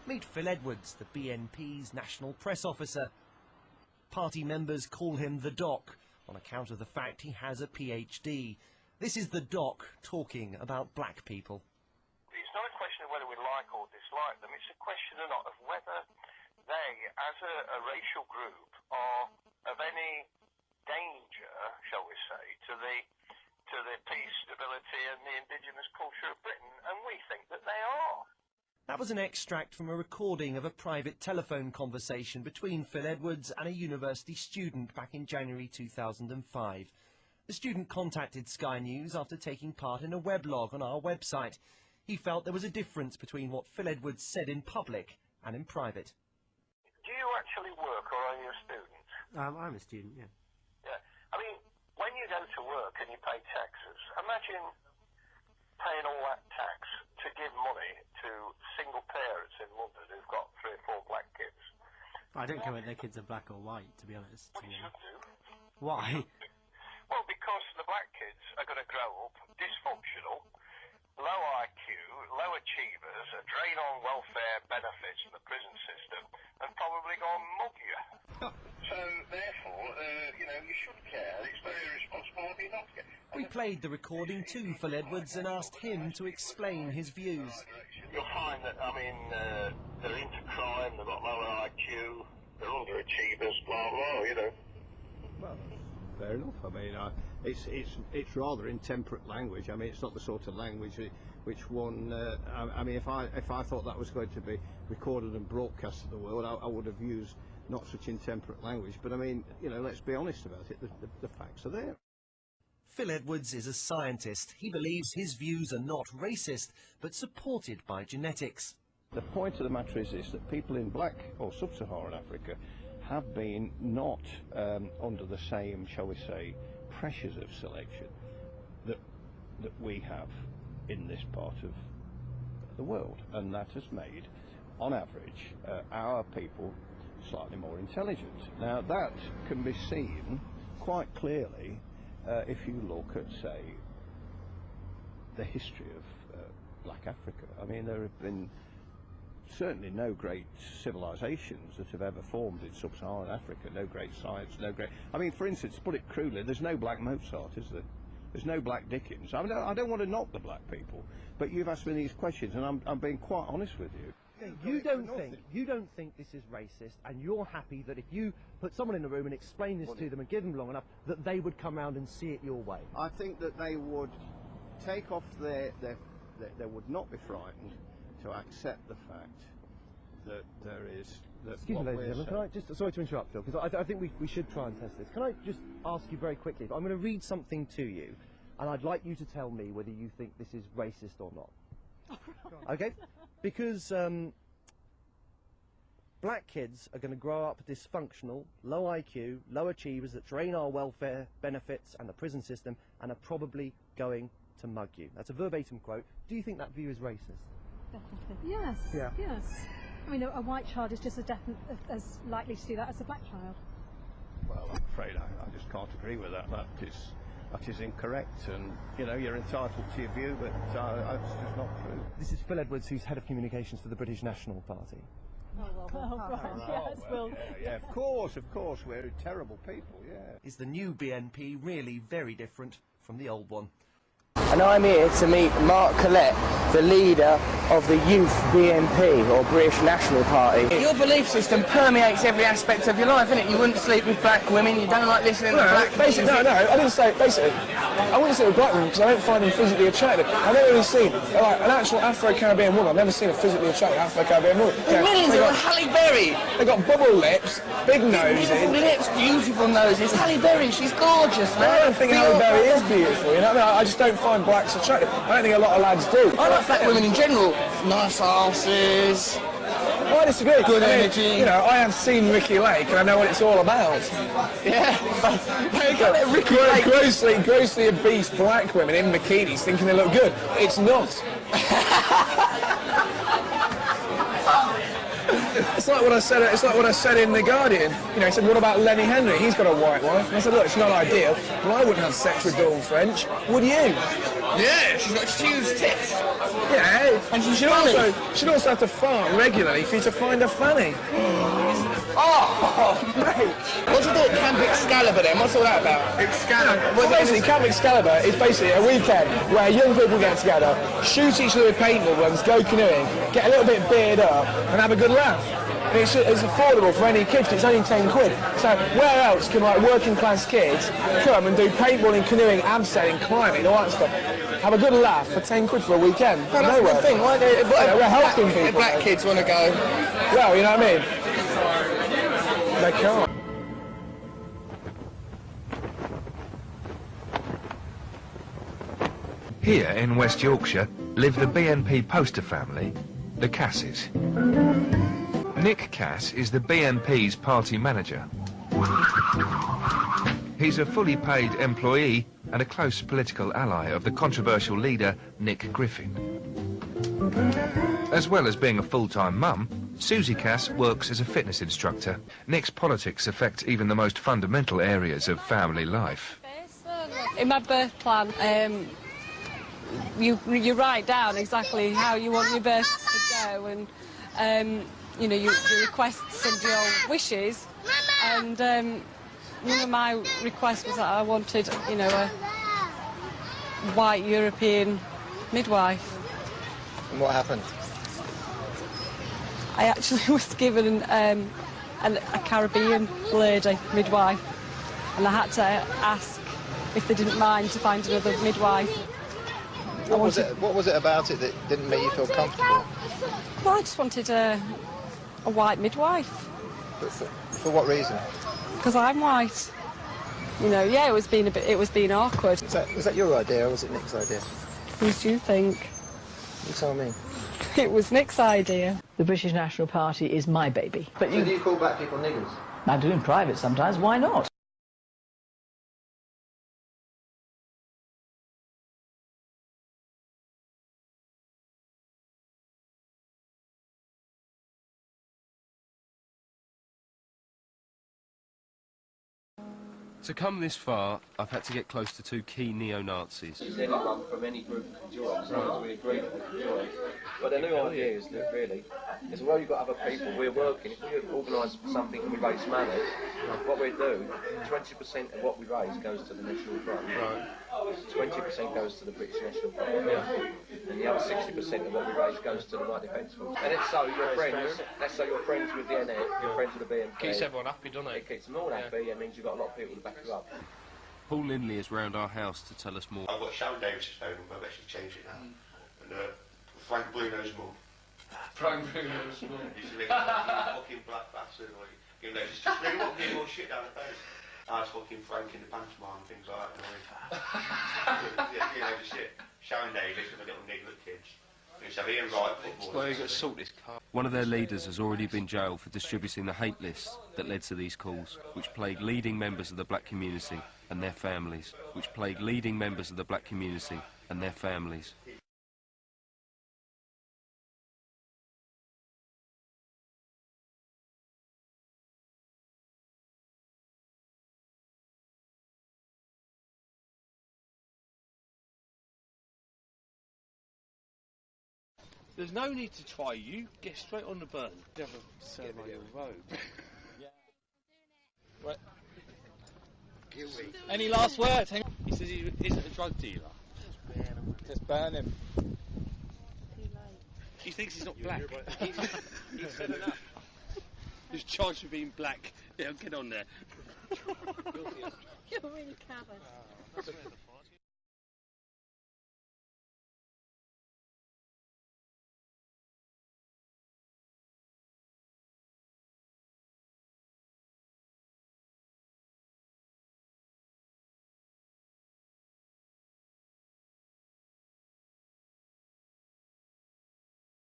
Meet Phil Edwards, the BNP's national press officer. Party members call him the Doc on account of the fact he has a PhD. This is the Doc talking about black people. It's not a question of whether we like or dislike them, it's a question or not of whether they, as a racial group, are of any danger, shall we say, to the peace, stability and the indigenous culture of Britain, and we think that they are. That was an extract from a recording of a private telephone conversation between Phil Edwards and a university student back in January 2005. The student contacted Sky News after taking part in a weblog on our website. He felt there was a difference between what Phil Edwards said in public and in private. Do you actually work, or are you a student? I'm a student, yeah. Yeah. I mean, when you go to work and you pay taxes, imagine paying all that tax to give money to single parents in London who've got 3 or 4 black kids. I don't care whether their kids are black or white, to be honest. Well, you should do. Why? Well, because the black kids are going to grow up dysfunctional, low IQ, low achievers, drain on welfare benefits in the prison system, and probably go and mug you. So, therefore, you should care. It's very irresponsible of you not to care. We played the recording to Phil Edwards and asked him to explain his views. You'll find that, they're into crime, they've got lower IQ, they're underachievers, blah, blah, Well, fair enough. I mean, it's rather intemperate language. I mean, it's not the sort of language which one. I mean, if I thought that was going to be recorded and broadcast to the world, I would have used not such intemperate language. But I mean, let's be honest about it. The facts are there. Phil Edwards is a scientist. He believes his views are not racist, but supported by genetics. The point of the matter is that people in black or sub-Saharan Africa have been not under the same, shall we say, pressures of selection that we have in this part of the world, and that has made, on average, our people slightly more intelligent. Now that can be seen quite clearly if you look at, say, the history of black Africa. I mean, there have been certainly no great civilizations that have ever formed in sub-Saharan Africa, no great science, no great... I mean, for instance, to put it crudely, there's no black Mozart, is there? There's no black Dickens. I mean, I don't want to knock the black people, but you've asked me these questions, and I'm being quite honest with you. You don't think this is racist, and you're happy that if you put someone in the room and explain this to them and give them long enough, that they would come round and see it your way? I think that they would take off they would not be frightened to accept the fact that there is... Excuse me, ladies and gentlemen, can I just... Sorry to interrupt, Phil, because I think we should try and test this. Can I just ask you very quickly, I'm going to read something to you, and I'd like you to tell me whether you think this is racist or not. Okay? Because black kids are going to grow up dysfunctional, low IQ, low achievers that drain our welfare benefits and the prison system, and are probably going to mug you. That's a verbatim quote. Do you think that view is racist? Definitely. Yes. Yeah. Yes. I mean, a white child is just as likely to do that as a black child. Well, I'm afraid I just can't agree with that. That is incorrect, and you're entitled to your view, but it's just not true. This is Phil Edwards, who's head of communications for the British National Party. Yes, well. Yeah, of course, we're terrible people, yeah. Is the new BNP really very different from the old one? And I'm here to meet Mark Collette, the leader of the Youth BNP, or British National Party. Your belief system permeates every aspect of your life, innit? You wouldn't sleep with black women, you don't like listening to black music. No, I didn't say, basically, I wouldn't sleep with black women because I don't find them physically attractive. I've never really seen, like, an actual Afro-Caribbean woman. I've never seen a physically attractive Afro-Caribbean woman. There's millions of Halle Berry. They've got bubble lips, big noses. Beautiful lips, beautiful noses. Halle Berry, she's gorgeous, man. I don't think Halle Berry is beautiful, you know what I mean? I just don't find blacks attractive. I don't think a lot of lads do. I like black women in general. Nice arses. Well, I disagree. Good energy. I have seen Ricky Lake and I know what it's all about. Yeah. Ricky Lake. Grossly obese black women in bikinis thinking they look good. It's not. It's like what I said in The Guardian. He said, what about Lenny Henry? He's got a white wife. And I said, look, it's not ideal, but I wouldn't have sex with Dawn French. Would you? Yeah, she's got huge tits. Yeah, and she should also have to fart regularly for you to find her funny. Oh, mate. What do you do at Camp Excalibur then? What's all that about? Excalibur. Well, basically, Camp Excalibur is basically a weekend where young people get together, shoot each other with paintball guns, go canoeing, get a little bit beard up, and have a good laugh. And it's affordable for any kids, it's only 10 quid. So where else can like working class kids come and do paintballing, canoeing, abseiling, climbing, all that stuff? Have a good laugh for 10 quid for a weekend. Well, that's the thing. Why we're helping people. If black kids want to go. Well, you know what I mean? They can't. Here in West Yorkshire live the BNP poster family, the Casses. Nick Cass is the BNP's party manager. He's a fully paid employee and a close political ally of the controversial leader Nick Griffin. As well as being a full-time mum, Susie Cass works as a fitness instructor. Nick's politics affect even the most fundamental areas of family life. In my birth plan, you write down exactly how you want your birth to go, and you know, you request some of your wishes, and one of my requests was that I wanted, you know, a white European midwife. And what happened? I actually was given a Caribbean lady midwife, and I had to ask if they didn't mind to find another midwife. What was it about it that didn't make you feel comfortable? Well, I just wanted a white midwife. But for what reason? Because I'm white. You know, yeah, it was being awkward. Was that your idea or was it Nick's idea? Who do you think? You tell me. It was Nick's idea. The British National Party is my baby. But So do you call black people niggers? I do in private sometimes, why not? To come this far, I've had to get close to two key neo-Nazis. Anyone from any group can join, as long as we agree that we can join. But the new idea is that really, is well you've got other people, we're working, if we organise something and we raise money, what we do, 20% of what we raise goes to the National Front. Right. 20% goes to the British National Front. Yeah. And the other 60% of what we raise goes to the Right Defence Force. And it's so your friends, let's say you're friends with the NF, you're friends with the BNP. Keeps everyone happy, doesn't it? It keeps them all happy, it means you've got a lot of people to back you up. Paul Lindley is round our house to tell us more. I've got Sharon Davis's phone number, I've actually changed it now. And Frank Bruno's mum. Frank Bruno's mum. He's a fucking black bastard. Like, you know, just ring him up and give him all shit down the face. I was fucking Frank in the pantomime and things like that. Yeah, you know, just shit. Sharon Davis with a little nigger kids. One of their leaders has already been jailed for distributing the hate lists that led to these calls, which plague leading members of the black community and their families. There's no need to try you. Get straight on the burn. You have a ceremonial robe. Yeah. What? Any last words? He says he isn't a drug dealer. Just burn him. He thinks he's not black. He's said enough. He's charged with being black. Yeah, get on there. You're really clever.